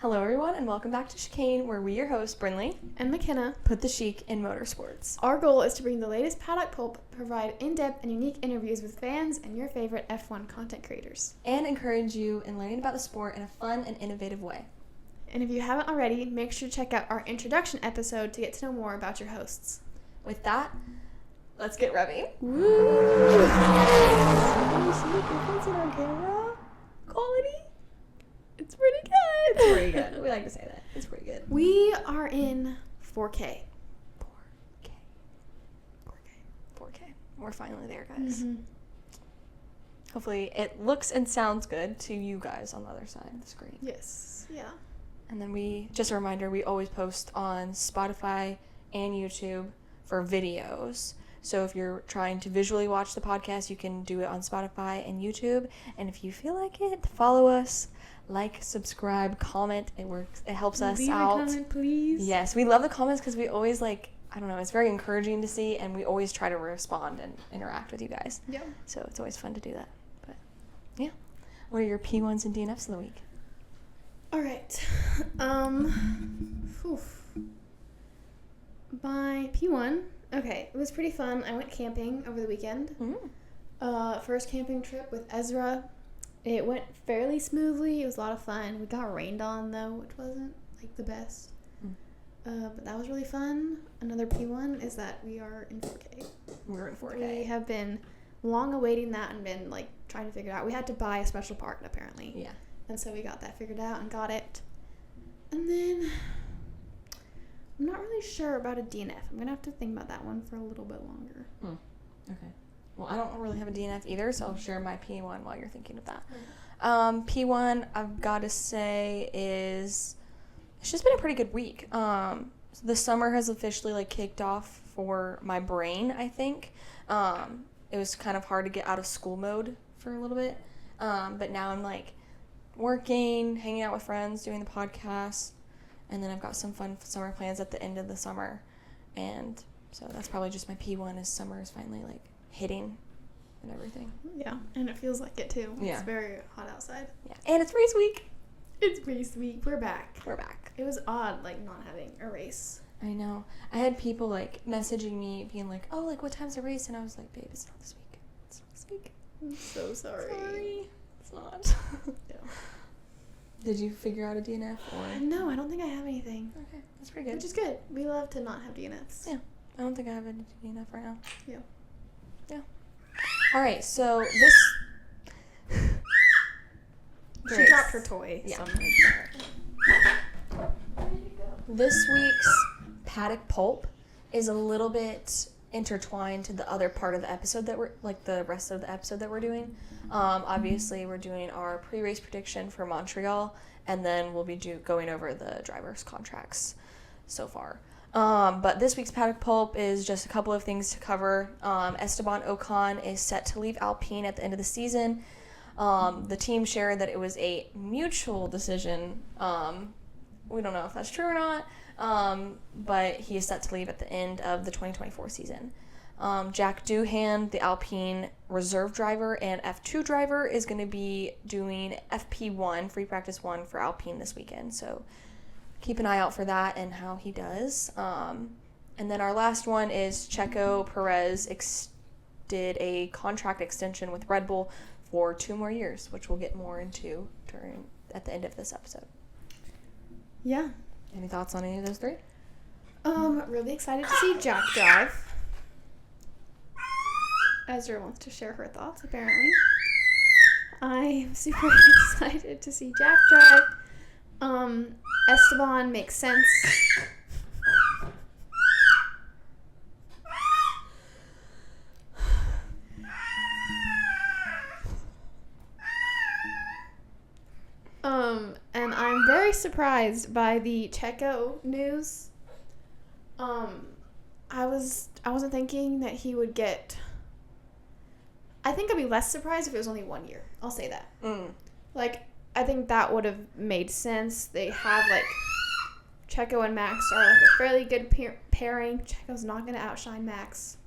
Hello everyone and welcome back to Chicane, where we, your hosts, Brinley and McKenna, put the chic in motorsports. Our goal is to bring the latest paddock pulp, provide in-depth and unique interviews with fans and your favorite F1 content creators. And encourage you in learning about the sport in a fun and innovative way. And if you haven't already, make sure to check out our introduction episode to get to know more about your hosts. With that, let's get revving. Woo! Can you see the difference in our camera quality? It's pretty good. It's pretty good. We like to say that. It's pretty good. We are in 4K. 4K. We're finally there, guys. Mm-hmm. Hopefully it looks and sounds good to you guys on the other side of the screen. Yes. Yeah. And then just a reminder, we always post on Spotify and YouTube for videos. So if you're trying to visually watch the podcast, you can do it on Spotify and YouTube. And if you feel like it, follow us, like, subscribe, comment. It works. It helps us out. Leave a comment, please. Yes, we love the comments because we always it's very encouraging to see, and we always try to respond and interact with you guys. Yeah. So it's always fun to do that. But yeah, what are your P1s and DNFs of the week? All right. My P1. Okay, it was pretty fun. I went camping over the weekend. First camping trip with Ezra. It went fairly smoothly. It was a lot of fun. We got rained on though, which wasn't the best. But that was really fun. Another P1 is that we are in 4K. We're in 4K. We have been long awaiting that and been trying to figure it out. We had to buy a special part apparently. Yeah. And so we got that figured out and got it. And then I'm not really sure about a DNF. I'm going to have to think about that one for a little bit longer. Okay. Well, I don't really have a DNF either, so I'll share my P1 while you're thinking of that. P1, I've got to say, it's just been a pretty good week. The summer has officially kicked off for my brain, I think. It was kind of hard to get out of school mode for a little bit. But now I'm working, hanging out with friends, doing the podcast, and then I've got some fun summer plans at the end of the summer. And so that's probably just my P1 is summer is finally hitting and everything. Yeah, and it feels like it too. Yeah. It's very hot outside. Yeah, and it's race week. It's race week. We're back. It was odd not having a race. I know. I had people messaging me being oh, what time's the race? And I was babe, it's not this week. It's not this week. I'm so sorry. It's not. Yeah. Did you figure out a DNF or? No, I don't think I have anything. Okay, that's pretty good. Which is good. We love to not have DNFs. Yeah, I don't think I have a DNF right now. Yeah. All right, so this. She dropped her toy. Yeah. So This week's paddock pulp is a little bit intertwined to the other part of the episode that we're the rest of the episode that we're doing. Obviously, we're doing our pre-race prediction for Montreal, and then we'll be going over the drivers' contracts so far. But this week's paddock pulp is just a couple of things to cover. Esteban Ocon is set to leave Alpine at the end of the season. The team shared that it was a mutual decision. We don't know if that's true or not, but he is set to leave at the end of the 2024 season. Jack Doohan, the Alpine reserve driver and F2 driver, is going to be doing FP1, free practice 1, for Alpine this weekend. So keep an eye out for that and how he does. And then our last one is Checo Perez did a contract extension with Red Bull for 2 more years, which we'll get more into at the end of this episode. Yeah. Any thoughts on any of those 3? Really excited to see Jack drive. Ezra wants to share her thoughts, apparently. I'm super excited to see Jack drive. Esteban makes sense. And I'm very surprised by the Checo news. I wasn't thinking that he would get. I think I'd be less surprised if it was only 1 year. I'll say that. I think that would have made sense. They have Checo and Max are a fairly good pairing. Checo's not going to outshine Max.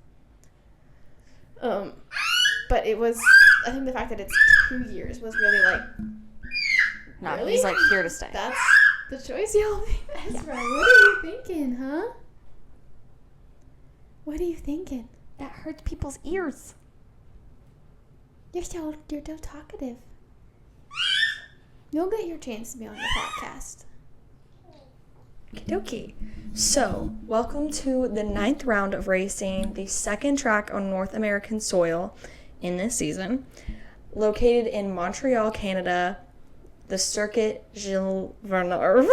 But it was, I think the fact that it's 2 years was really No, really? he's here to stay. That's The choice y'all made. Ezra, what are you thinking, huh? What are you thinking? That hurts people's ears. You're so talkative. You'll get your chance to be on the podcast. Okie. So, welcome to the 9th round of racing, the second track on North American soil in this season. Located in Montreal, Canada, the Circuit Gilles Villeneuve.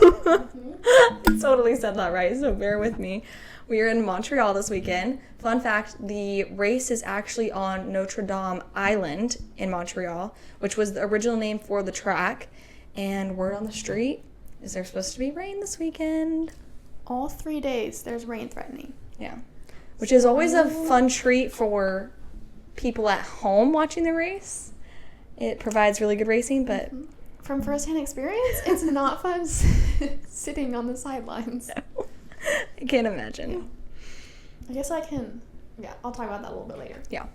I totally said that right, so bear with me. We are in Montreal this weekend. Fun fact, the race is actually on Notre Dame Island in Montreal, which was the original name for the track. And word on the street is there's supposed to be rain this weekend. All 3 days, there's rain threatening. Yeah. Which is always a fun treat for people at home watching the race. It provides really good racing, but... From first-hand experience, it's not fun sitting on the sidelines. No. I can't imagine. Yeah. I guess I can... Yeah, I'll talk about that a little bit later. Yeah.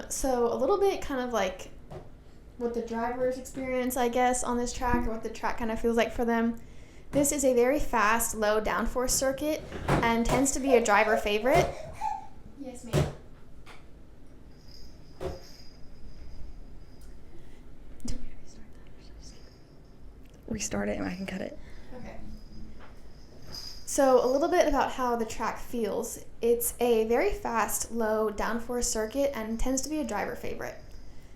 So a little bit kind of like what the driver's experience, I guess, on this track, or what the track kind of feels like for them. This is a very fast, low downforce circuit and tends to be a driver favorite. Yes, ma'am. Do we restart that? Restart it and I can cut it. Okay. So a little bit about how the track feels. It's a very fast, low downforce circuit and tends to be a driver favorite.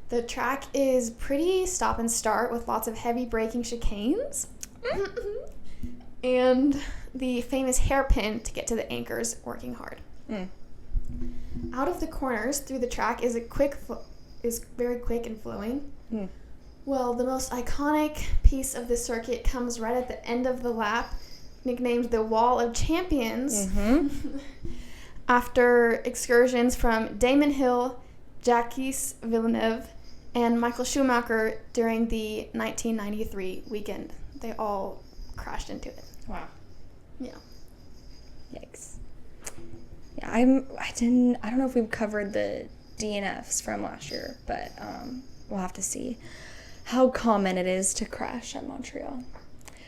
The track is pretty stop and start with lots of heavy braking chicanes. And the famous hairpin to get to the anchors working hard. Out of the corners through the track is very quick and flowing. Well, the most iconic piece of the circuit comes right at the end of the lap, nicknamed the Wall of Champions, after excursions from Damon Hill, Jacques Villeneuve, and Michael Schumacher during the 1993 weekend. They all crashed into it. Wow. Yeah. Yikes. Yeah, I don't know if we've covered the DNFs from last year, but we'll have to see how common it is to crash at Montreal.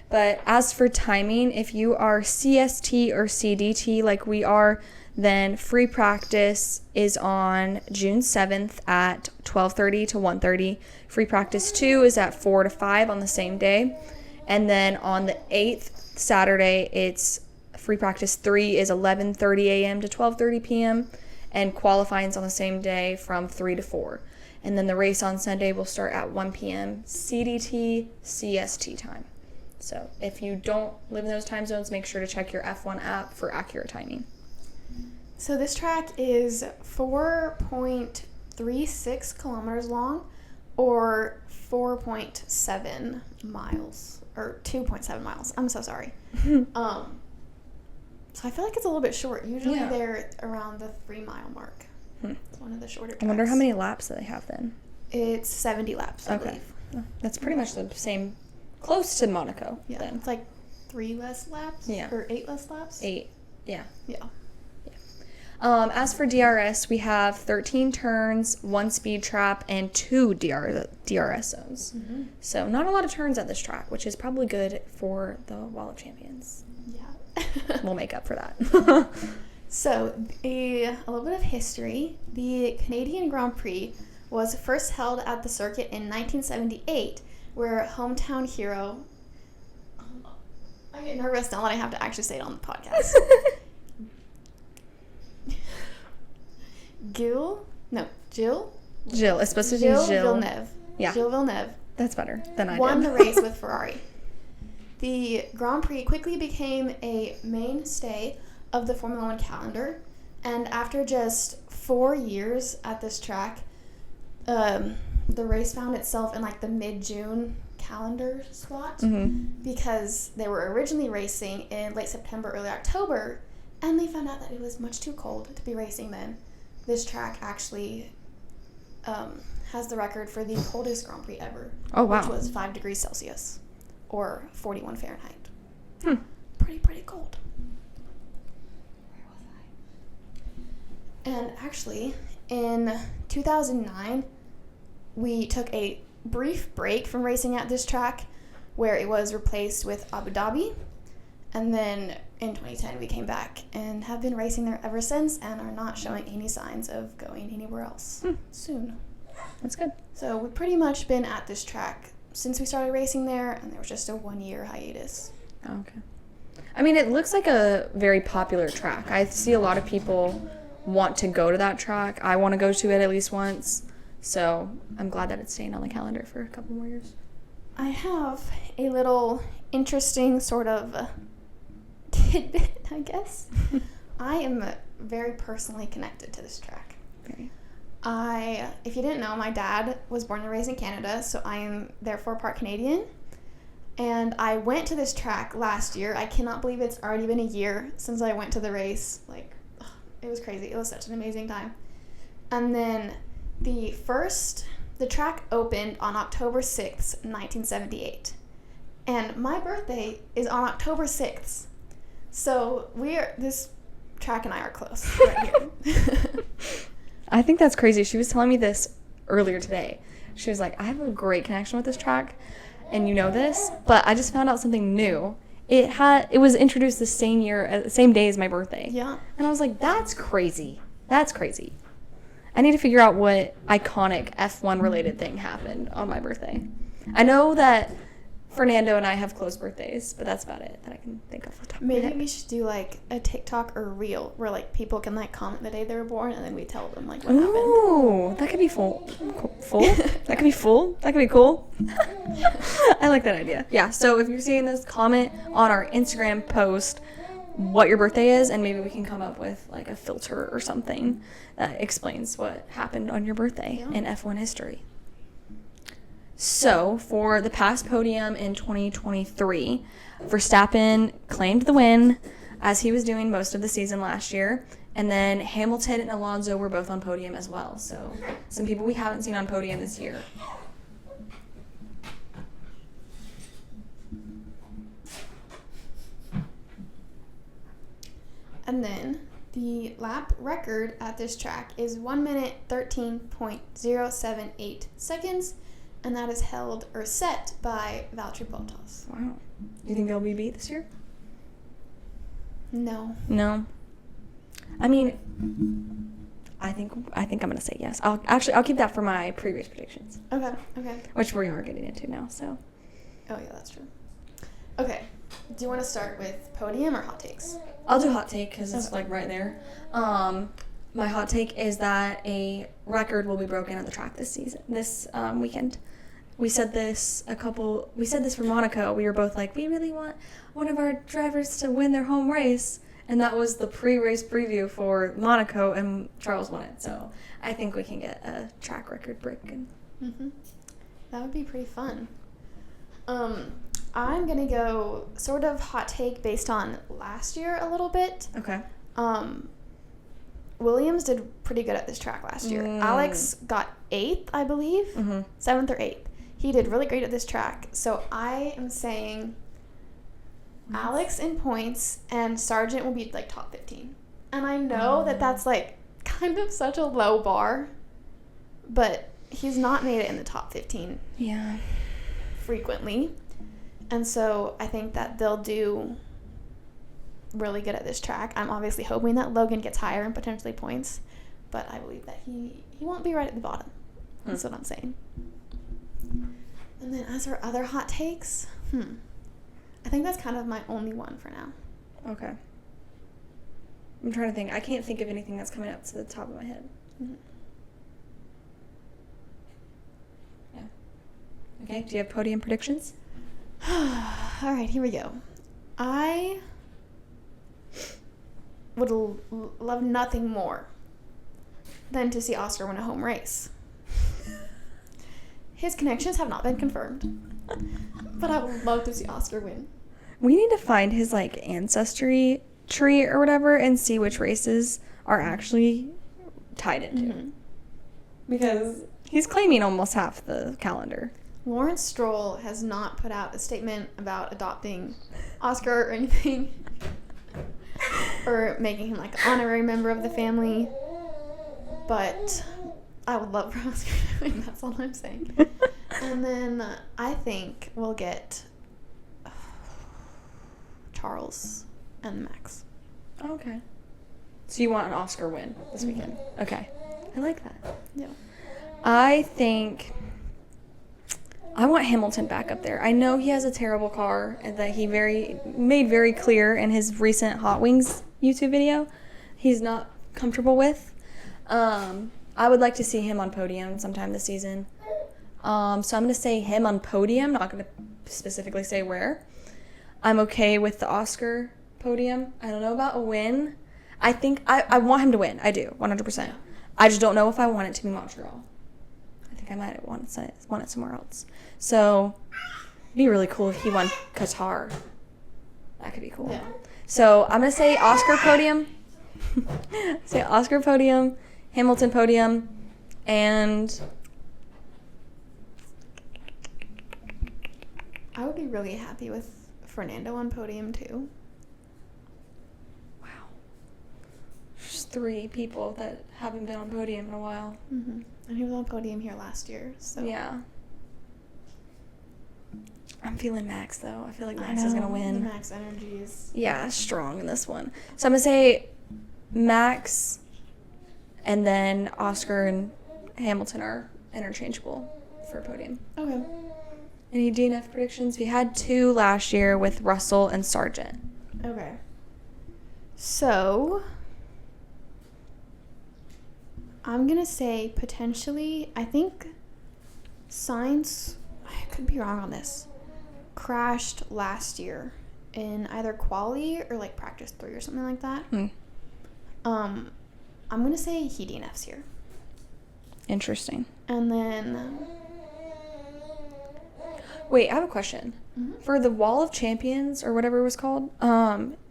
But as for timing, if you are CST or CDT like we are, then free practice is on June 7th at 12:30 to 1:30. Free practice 2 is at 4 to 5 on the same day. And then on the 8th, Saturday, it's free practice 3 is 11:30 a.m. to 12:30 p.m. and qualifying's on the same day from 3 to 4. And then the race on Sunday will start at 1 p.m. CDT, CST time. So if you don't live in those time zones, make sure to check your F1 app for accurate timing. So this track is 4.36 kilometers long, or 4.7 miles, or 2.7 miles. I'm so sorry. So I feel like it's a little bit short. Usually they're around the 3 mile mark. It's one of the shorter tracks. I wonder how many laps that they have then. It's 70 laps, I believe. That's pretty much the same, close to Monaco. Yeah, then. it's like 3 less laps? Yeah. Or 8 less laps? 8, yeah. Yeah. As for DRS, we have 13 turns, 1 speed trap, and 2 DRS zones. So not a lot of turns at this track, which is probably good for the Wall of Champions. Yeah. We'll make up for that. So, a little bit of history. The Canadian Grand Prix was first held at the circuit in 1978, where hometown hero... I get nervous now that I have to actually say it on the podcast. Jill. It's supposed to be Gilles Villeneuve. Yeah. Gilles Villeneuve. That's better than I won did. the race with Ferrari. The Grand Prix quickly became a mainstay of the Formula One calendar, and after just 4 years at this track, the race found itself in like the mid-June calendar slot because they were originally racing in late September, early October, and they found out that it was much too cold to be racing then. This track actually has the record for the coldest Grand Prix ever. Oh, wow. Which was 5 degrees Celsius, or 41 Fahrenheit. Pretty cold. Where was I? And actually, in 2009, we took a brief break from racing at this track where it was replaced with Abu Dhabi. And then in 2010, we came back and have been racing there ever since and are not showing any signs of going anywhere else soon. That's good. So we've pretty much been at this track since we started racing there, and there was just a 1-year hiatus. Oh, okay. I mean, it looks like a very popular track. I see a lot of people want to go to that track. I want to go to it at least once. So I'm glad that it's staying on the calendar for a couple more years. I have a little interesting sort of tidbit, I guess. I am very personally connected to this track. Very. If you didn't know, my dad was born and raised in Canada, so I am therefore part Canadian. And I went to this track last year. I cannot believe it's already been a year since I went to the race. Like, it was crazy. It was such an amazing time. And then the track opened on October 6th, 1978. And my birthday is on October 6th. So this track and I are close right here. I think that's crazy. She was telling me this earlier today. She was like, I have a great connection with this track, and you know this, but I just found out something new. It was introduced the same day as my birthday. Yeah. And I was like, that's crazy. That's crazy. I need to figure out what iconic F1 related thing happened on my birthday. I know that Fernando and I have close birthdays, but that's about it that I can think of off the top of my head. Maybe we should do like a TikTok or reel where like people can like comment the day they were born, and then we tell them like what happened. Ooh, that could be full. That could be full. That could be cool. I like that idea. Yeah, so if you're seeing this, comment on our Instagram post what your birthday is, and maybe we can come up with like a filter or something that explains what happened on your birthday in F1 history. So, for the past podium in 2023, Verstappen claimed the win, as he was doing most of the season last year. And then Hamilton and Alonso were both on podium as well. So, some people we haven't seen on podium this year. And then the lap record at this track is 1 minute 13.078 seconds. And that is held or set by Valtteri Bottas. Wow. Do you think they'll be beat this year? No. No. I mean, I think I'm gonna say yes. I'll keep that for my pre-race predictions. Okay. Which we are getting into now. So. Oh yeah, that's true. Okay. Do you want to start with podium or hot takes? I'll do hot take because it's like right there. My hot take is that a record will be broken at the track this weekend. We said this for Monaco. We were both like, we really want one of our drivers to win their home race. And that was the pre-race preview for Monaco, and Charles won it. So I think we can get a track record breaking. Mm-hmm. That would be pretty fun. I'm going to go sort of hot take based on last year a little bit. Okay. Williams did pretty good at this track last year. Alex got 8th, I believe. 7th or 8th. He did really great at this track. So I am saying Alex in points and Sargent will be like top 15. And I know that that's like kind of such a low bar, but he's not made it in the top 15 frequently. And so I think that they'll do really good at this track. I'm obviously hoping that Logan gets higher and potentially points, but I believe that he won't be right at the bottom. That's what I'm saying. And then as for other hot takes, I think that's kind of my only one for now. Okay. I'm trying to think. I can't think of anything that's coming up to the top of my head. Mm-hmm. Yeah. Okay, do you have podium predictions? All right, here we go. I would love nothing more than to see Oscar win a home race. His connections have not been confirmed, but I would love to see Oscar win. We need to find his ancestry tree or whatever and see which races are actually tied into. Because he's claiming almost half the calendar. Lawrence Stroll has not put out a statement about adopting Oscar or anything, or making him an honorary member of the family, but I would love for Oscar to win. That's all I'm saying. And then I think we'll get Charles and Max. Oh, okay. So you want an Oscar win this weekend? Okay. I like that. Yeah. I think I want Hamilton back up there. I know he has a terrible car and that he made very clear in his recent Hot Wings YouTube video he's not comfortable with. I would like to see him on podium sometime this season. So I'm going to say him on podium, not going to specifically say where. I'm okay with the Oscar podium. I don't know about a win. I think I want him to win. I do, 100%. I just don't know if I want it to be Montreal. I think I might want it somewhere else. So it'd be really cool if he won Qatar. That could be cool. Yeah. So I'm going to say Oscar podium. Say Oscar podium, Hamilton podium, and I would be really happy with Fernando on podium too. wow. There's 3 people that haven't been on podium in a while. Mm-hmm. And he was on podium here last year, so. Yeah. I'm feeling Max, though. I feel like Max is going to win. The Max energy is. Yeah, strong in this one. So I'm going to say Max, and then Oscar and Hamilton are interchangeable for podium. Okay. Any DNF predictions? We had 2 last year with Russell and Sargent. Okay. So, I'm going to say potentially, I think Sainz, I could be wrong on this, crashed last year in either quali or like practice 3 or something like that. I'm going to say he DNFs here. Interesting. And then... Wait, I have a question. Mm-hmm. For the Wall of Champions, or whatever it was called,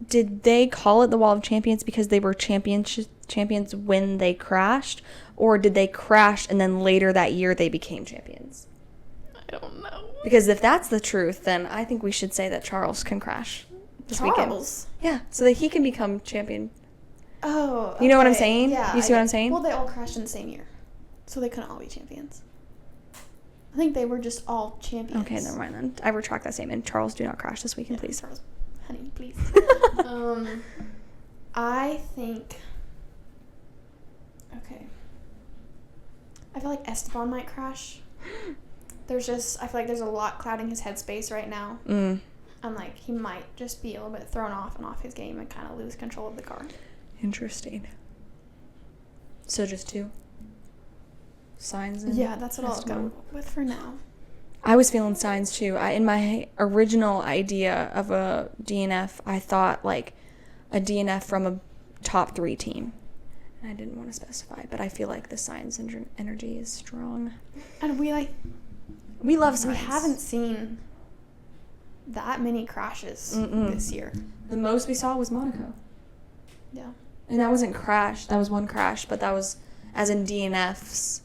did they call it the Wall of Champions because they were champions when they crashed? Or did they crash and then later that year they became champions? I don't know. Because if that's the truth, then I think we should say that Charles can crash this weekend. Charles? Yeah, so that he can become champion. Oh, You know what I'm okay. saying? Yeah, You see what I'm saying? Well, they all crashed in the same year, so they couldn't all be champions. I think they were just all champions. Okay, never mind then. I retract that statement. Charles, do not crash this weekend, please. Charles, honey, please. I think... Okay. I feel like Esteban might crash. I feel like there's a lot clouding his headspace right now. And, like, he might just be a little bit thrown off and off his game and kind of lose control of the car. Interesting. So just 2? Signs and Yeah, that's what I'll Esteban. go with for now. I was feeling signs too. In my original idea of a DNF, I thought like a DNF from a top 3 team. And I didn't want to specify, but I feel like the signs energy is strong. And we love signs. We haven't seen that many crashes this year. The most we saw was Monaco. Yeah. And that wasn't crash. That was 1 crash, but that was, as in DNFs,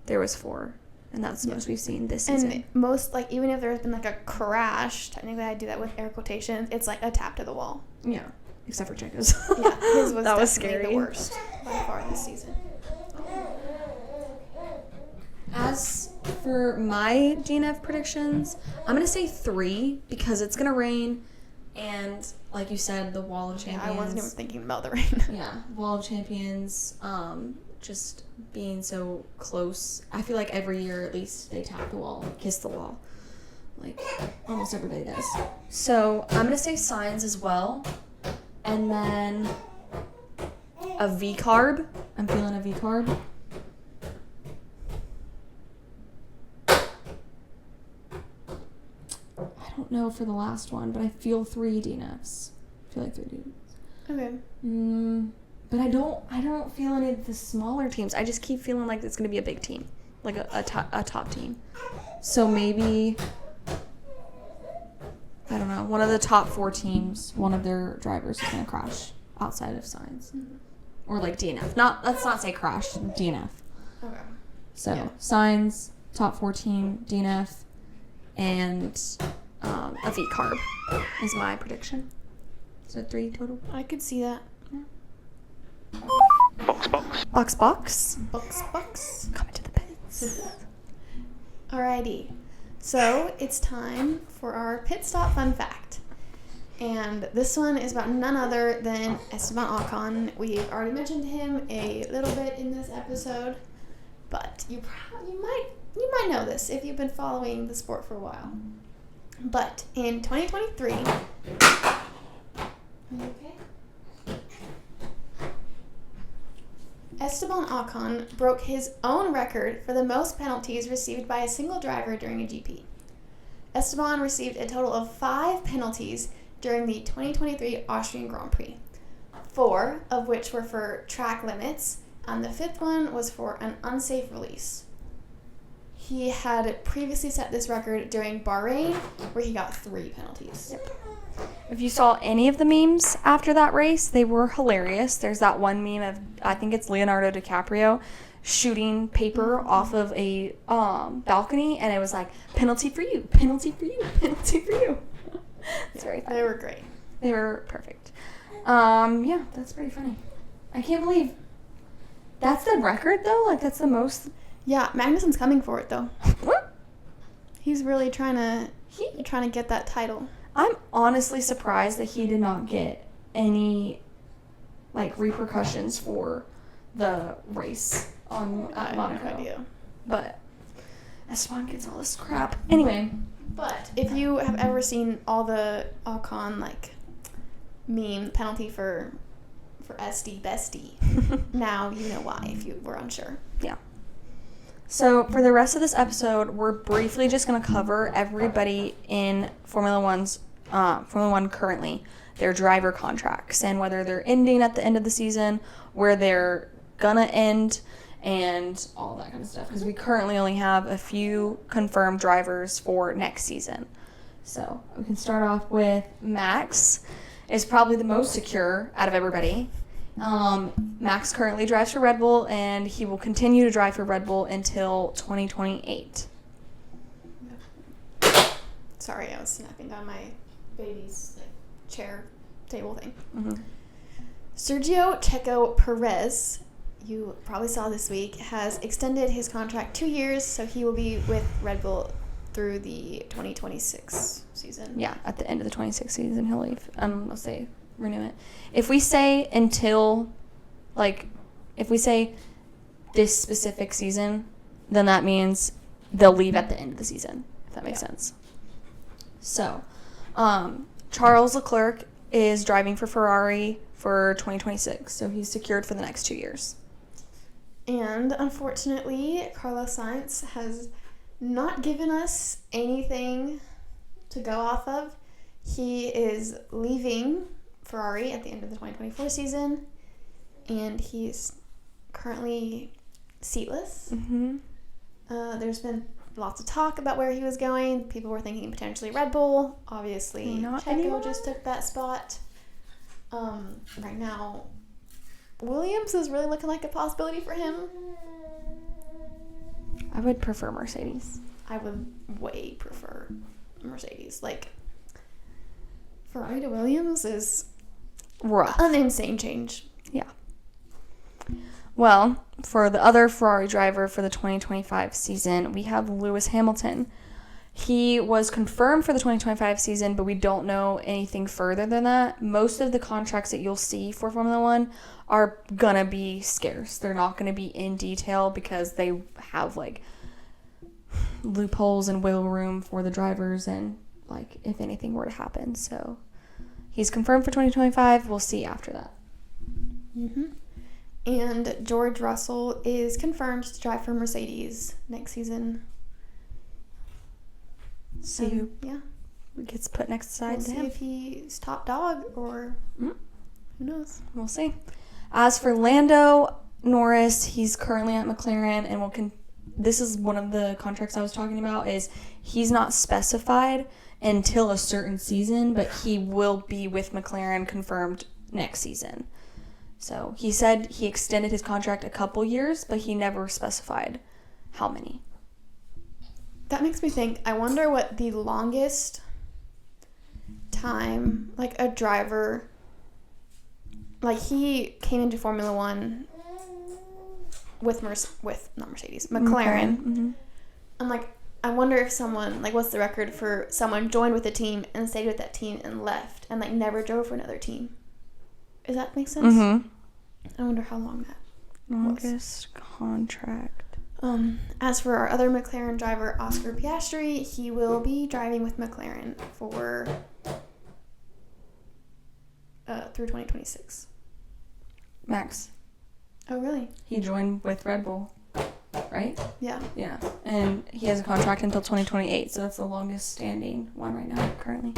there was 4. And that's the most we've seen this season. And most, like, even if there's been, like, a crash, technically I do that with air quotations, it's, like, a tap to the wall. Yeah. Except for Checo's. Yeah, his was that was definitely scary. The worst by far this season. As for my DNF predictions, I'm going to say 3 because it's going to rain. And like you said, the Wall of Champions. Yeah, I wasn't even thinking about the rain. Yeah, Wall of Champions, just being so close. I feel like every year at least they tap the wall, kiss the wall. Like almost everybody does. So I'm going to say signs as well. And then a V-carb. I'm feeling a V-carb. I don't know for the last one, but I feel 3 DNFs. I feel like 3 DNFs. Okay. But I don't feel any of the smaller teams. I just keep feeling like it's going to be a big team. Like a top team. So maybe, I don't know, one of the top 4 teams, one of their drivers is going to crash outside of signs. Mm-hmm. Or like DNF. Let's not say crash, DNF. Okay. So Yeah. signs, top 4 team, DNF, and a V-carb is my prediction. So 3 total. I could see that. Box. Coming to the pits. Alrighty. So, it's time for our pit stop fun fact. And this one is about none other than Esteban Ocon. We've already mentioned him a little bit in this episode, but you might know this if you've been following the sport for a while. But in 2023, are you okay? Esteban Ocon broke his own record for the most penalties received by a single driver during a GP. Esteban received a total of 5 penalties during the 2023 Austrian Grand Prix, 4 of which were for track limits, and the 5th one was for an unsafe release. He had previously set this record during Bahrain, where he got 3 penalties. Yep. If you saw any of the memes after that race, they were hilarious. There's that one meme of, I think it's Leonardo DiCaprio, shooting paper off of a balcony, and it was like, penalty for you, penalty for you, penalty for you. It's very funny. They were great. They were perfect. Yeah, that's pretty funny. I can't believe that's the record, though. Like, that's the most. Yeah, Magnussen's coming for it, though. He's really trying to get that title. I'm honestly surprised that he did not get any, like, repercussions for the race on I have Monaco. no idea. But Esteban gets all this crap. Anyway. But if you have ever seen all the Ocon, like, meme penalty for SD Bestie, now you know why, if you were unsure. Yeah. So for the rest of this episode, we're briefly just going to cover everybody in Formula One currently, their driver contracts, and whether they're ending at the end of the season, where they're going to end, and all that kind of stuff. Because we currently only have a few confirmed drivers for next season. So we can start off with Max. Is probably the most secure out of everybody. Max currently drives for Red Bull, and he will continue to drive for Red Bull until 2028. Sorry, I was snapping on my baby's chair table thing. Mm-hmm. Sergio Checo Perez, you probably saw this week, has extended his contract 2 years, so he will be with Red Bull through the 2026 season. Yeah, at the end of the 26 season, he'll leave. I'll say renew it. If we say until, if we say this specific season, then that means they'll leave at the end of the season, if that makes sense. So, Charles Leclerc is driving for Ferrari for 2026, so he's secured for the next 2 years. And unfortunately, Carlos Sainz has not given us anything to go off of. He is leaving Ferrari at the end of the 2024 season, and he's currently seatless. Mm-hmm. There's been lots of talk about where he was going. People were thinking potentially Red Bull. Obviously, Not Checo anymore. just took that spot. Right now, Williams is really looking like a possibility for him. I would prefer Mercedes. I would way prefer Mercedes. Ferrari to Williams is Rough. an insane change. Yeah. Well, for the other Ferrari driver for the 2025 season, we have Lewis Hamilton. He was confirmed for the 2025 season, but we don't know anything further than that. Most of the contracts that you'll see for Formula One are going to be scarce. They're not going to be in detail because they have, loopholes and wiggle room for the drivers and, if anything were to happen. So he's confirmed for 2025. We'll see after that. Mm-hmm. And George Russell is confirmed to drive for Mercedes next season. See who Yeah. gets put next side We'll to see him. if he's top dog or who knows. We'll see. As for Lando Norris, he's currently at McLaren and this is one of the contracts I was talking about, is he's not specified until a certain season, but he will be with McLaren confirmed next season. So he said he extended his contract a couple years, but he never specified how many. That makes me think, I wonder what the longest time, a driver, he came into Formula One with not Mercedes, McLaren. Mm-hmm. And, I wonder if someone, like, what's the record for someone joined with a team and stayed with that team and left and, like, never drove for another team. Does that make sense? Mm-hmm. I wonder how long that Longest contract. As for our other McLaren driver, Oscar Piastri, he will be driving with McLaren for through 2026. Max. Oh, really? He joined with Red Bull, right? Yeah. Yeah. And he has a contract until 2028, so that's the longest standing one right now, currently.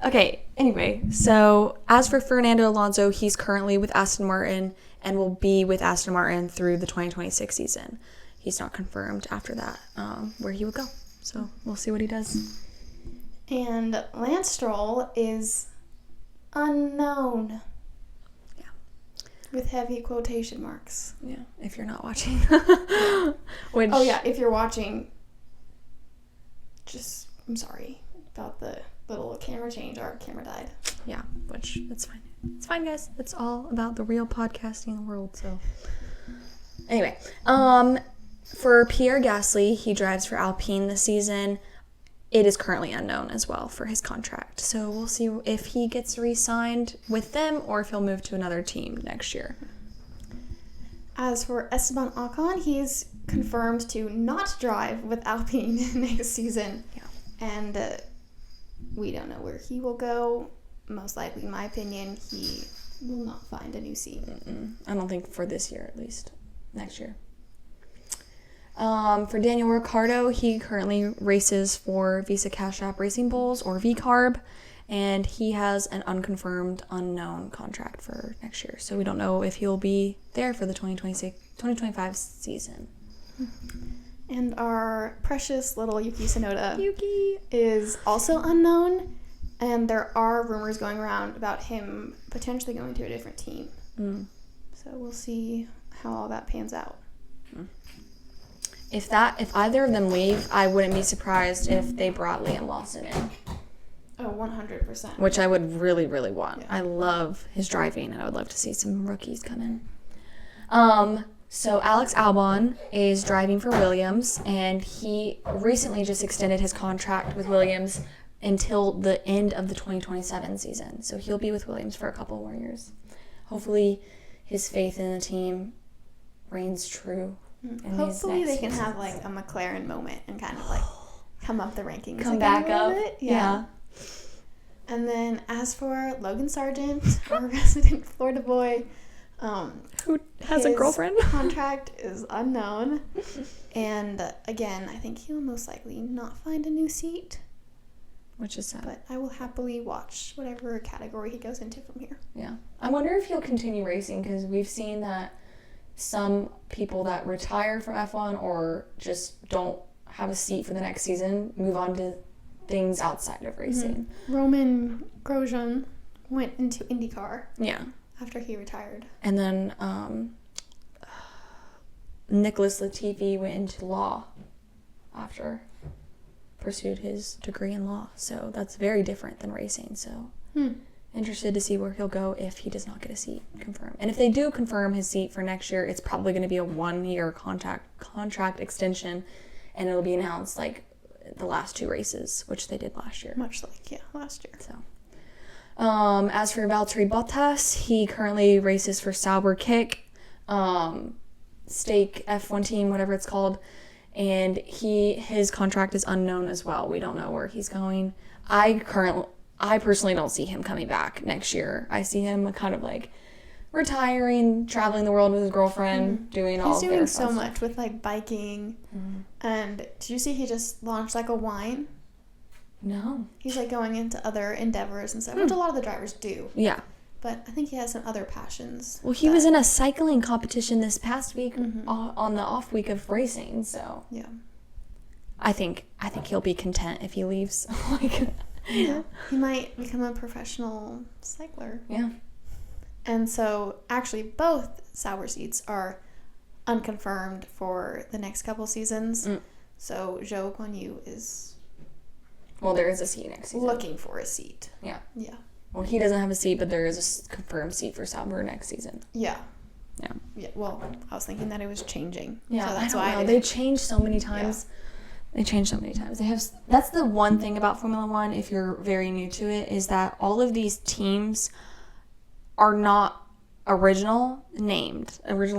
Okay, anyway, so as for Fernando Alonso, he's currently with Aston Martin and will be with Aston Martin through the 2026 season. He's not confirmed after that where he would go, so we'll see what he does. And Lance Stroll is unknown. Yeah. With heavy quotation marks. Yeah, if you're not watching. Which, oh, yeah, if you're watching, I'm sorry about the little camera change. Our camera died. Yeah, which, it's fine. It's fine, guys. It's all about the real podcasting world, so. Anyway, for Pierre Gasly, he drives for Alpine this season. It is currently unknown as well for his contract. So we'll see if he gets re-signed with them or if he'll move to another team next year. As for Esteban Ocon, he's confirmed to not drive with Alpine next season. Yeah. And we don't know where he will go. Most likely, in my opinion, he will not find a new seat. I don't think for this year, at least. Next year. For Daniel Ricciardo, he currently races for Visa Cash App Racing Bulls, or VCARB, and he has an unconfirmed, unknown contract for next year. So we don't know if he'll be there for the 2025 season. And our precious little Yuki Tsunoda is also unknown, and there are rumors going around about him potentially going to a different team. So we'll see how all that pans out. If either of them leave, I wouldn't be surprised if they brought Liam Lawson in. Oh, 100%. Which I would really, really want. Yeah. I love his driving, and I would love to see some rookies come in. So Alex Albon is driving for Williams, and he recently just extended his contract with Williams until the end of the 2027 season. So he'll be with Williams for a couple more years. Hopefully his faith in the team reigns true. Hopefully they can have like a McLaren moment and kind of like come up the rankings. Come back up. Yeah. And then as for Logan Sargent, our resident Florida boy, who has a girlfriend, contract is unknown. And again, I think he'll most likely not find a new seat. Which is sad. But I will happily watch whatever category he goes into from here. Yeah. I wonder if he'll continue racing, because we've seen that some people that retire from F1 or just don't have a seat for the next season move on to things outside of racing. Roman Grosjean went into IndyCar. Yeah. After he retired. And then Nicholas Latifi went into law after pursued his degree in law. So that's very different than racing. So interested to see where he'll go if he does not get a seat confirmed. And if they do confirm his seat for next year, it's probably going to be a 1-year contract extension, and it'll be announced like the last 2 races, which they did last year. Much like, last year. So, as for Valtteri Bottas, he currently races for Sauber Kick, Stake F1 team, whatever it's called, and his contract is unknown as well. We don't know where he's going. I personally don't see him coming back next year. I see him kind of like retiring, traveling the world with his girlfriend, doing all of their He's doing so stuff. much with like biking. And did you see he just launched like a wine? No. He's like going into other endeavors and stuff, which a lot of the drivers do. Yeah. But I think he has some other passions. Well, he was in a cycling competition this past week on the off week of racing, so yeah. I think he'll be content if he leaves. Yeah. He might become a professional cycler. Yeah. And so actually both Sauber seats are unconfirmed for the next couple seasons. So Zhou Guanyu is there is a seat next season. Looking for a seat. Yeah. Yeah. Well, he doesn't have a seat, but there is a confirmed seat for Sauber next season. Yeah. Yeah. Well, I was thinking that it was changing. Yeah, so that's I why don't know. They changed so many times. Yeah. They changed so many times. That's the one thing about Formula One, if you're very new to it, is that all of these teams are not originally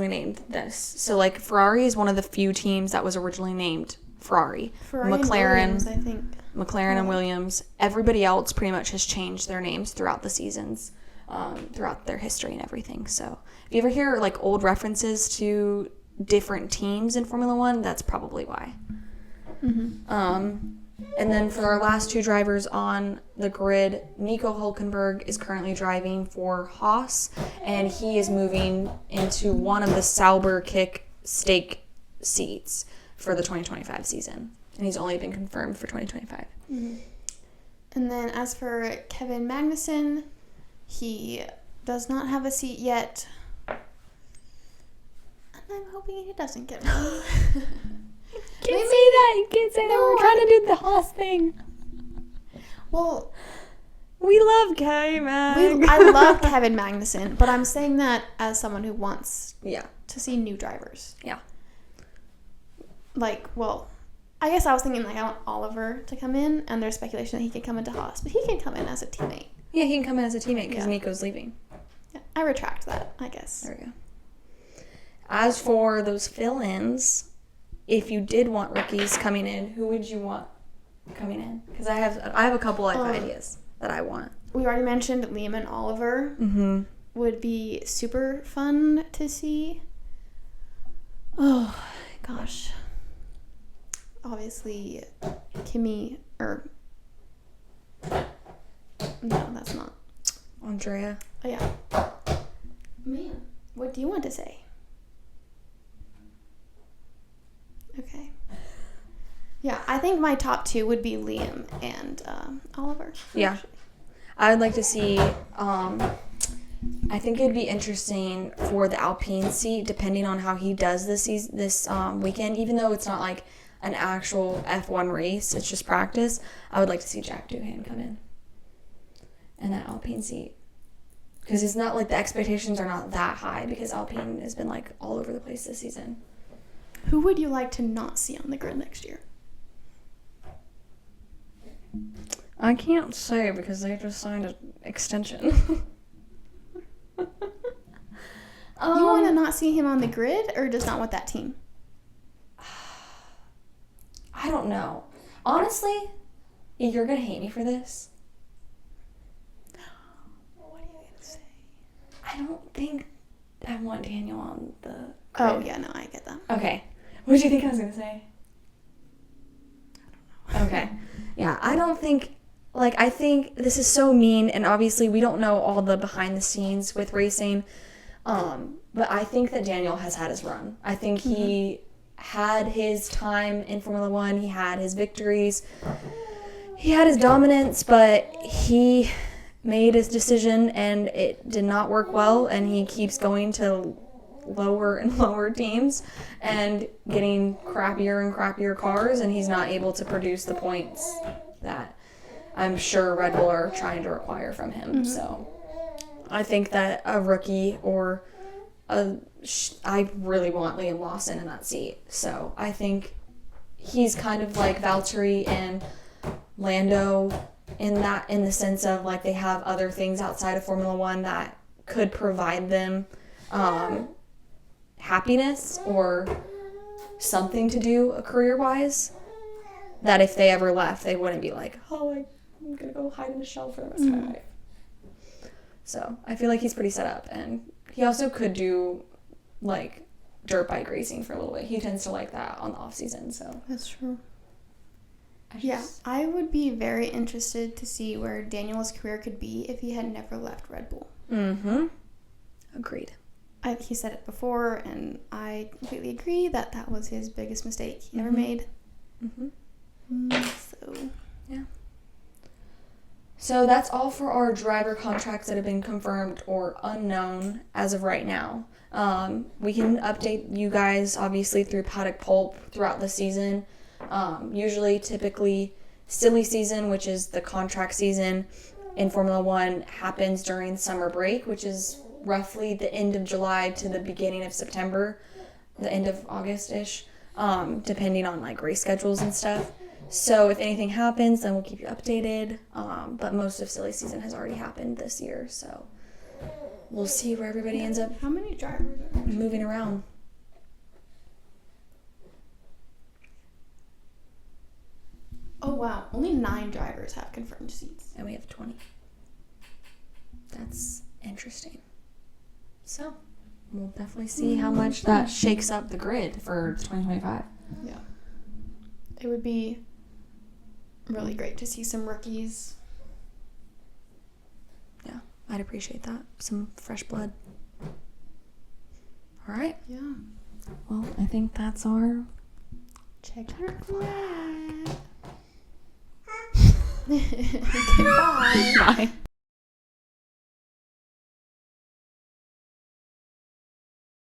named this. So like Ferrari is one of the few teams that was originally named Ferrari. McLaren, Williams, I think. McLaren and Williams. Everybody else pretty much has changed their names throughout the seasons, throughout their history and everything. So if you ever hear like old references to different teams in Formula One, that's probably why. Mm-hmm. And then for our last two drivers on the grid, Nico Hülkenberg is currently driving for Haas, and he is moving into one of the Sauber Kick stake seats for the 2025 season. And he's only been confirmed for 2025. Mm-hmm. And then as for Kevin Magnussen, he does not have a seat yet. And I'm hoping he doesn't get one. Can't say that. You can't say that. We're trying to do the Haas thing. Well, we love Kevin. I love Kevin Magnussen, but I'm saying that as someone who wants to see new drivers. Yeah. Like, well, I guess I was thinking like I want Oliver to come in, and there's speculation that he could come into Haas, but he can come in as a teammate. Yeah, he can come in as a teammate because Nico's leaving. Yeah, I retract that, I guess. There we go. As for those fill-ins, if you did want rookies coming in, who would you want coming in? Because I have a couple of ideas that I want. We already mentioned Liam and Oliver. Mm-hmm. Would be super fun to see. Oh, gosh. Obviously, Kimmy, or... No, that's not. Andrea. Oh, yeah. Man, what do you want to say? Okay. Yeah, I think my top two would be Liam and Oliver. Yeah. I would like to see, I think it'd be interesting for the Alpine seat, depending on how he does this weekend, even though it's not like an actual F1 race, it's just practice. I would like to see Jack Doohan come in that Alpine seat. Because it's not like the expectations are not that high, because Alpine has been like all over the place this season. Who would you like to not see on the grid next year? I can't say because they just signed an extension. You want to not see him on the grid, or just not want that team? I don't know. Honestly, you're going to hate me for this. What are you going to say? I don't think I want Daniel on the grid. Oh, yeah, no, I get that. Okay. What did you think I was going to say? I don't know. Okay. Yeah, I don't think... Like, I think this is so mean, and obviously we don't know all the behind the scenes with racing, but I think that Daniel has had his run. I think he had his time in Formula One. He had his victories. He had his dominance, but he made his decision, and it did not work well, and he keeps going to lower and lower teams and getting crappier and crappier cars, and he's not able to produce the points that I'm sure Red Bull are trying to require from him. So I think that a rookie or I really want Liam Lawson in that seat. So I think he's kind of like Valtteri and Lando in the sense of like they have other things outside of Formula One that could provide them happiness or something to do career-wise, that if they ever left, they wouldn't be like, oh, I'm going to go hide in a shell for the rest of my life. So I feel like he's pretty set up. And he also could do, like, dirt bike racing for a little bit. He tends to like that on the off-season, so. That's true. I would be very interested to see where Daniel's career could be if he had never left Red Bull. Mm-hmm. Agreed. He said it before, and I completely agree that was his biggest mistake he ever made. So, yeah. So that's all for our driver contracts that have been confirmed or unknown as of right now. We can update you guys, obviously, through Paddock Pulp throughout the season. Typically, silly season, which is the contract season in Formula One, happens during summer break, which is roughly the end of July to the beginning of September, the end of August-ish, depending on like race schedules and stuff. So if anything happens, then we'll keep you updated. But most of silly season has already happened this year, so we'll see where everybody ends up. How many drivers are moving around? Oh wow, only 9 drivers have confirmed seats. And we have 20. That's interesting. So we'll definitely see how much that shakes up the grid for 2025. Yeah. It would be really great to see some rookies. Yeah, I'd appreciate that. Some fresh blood. All right. Yeah. Well, I think that's our Checker flag. Okay, bye. Bye.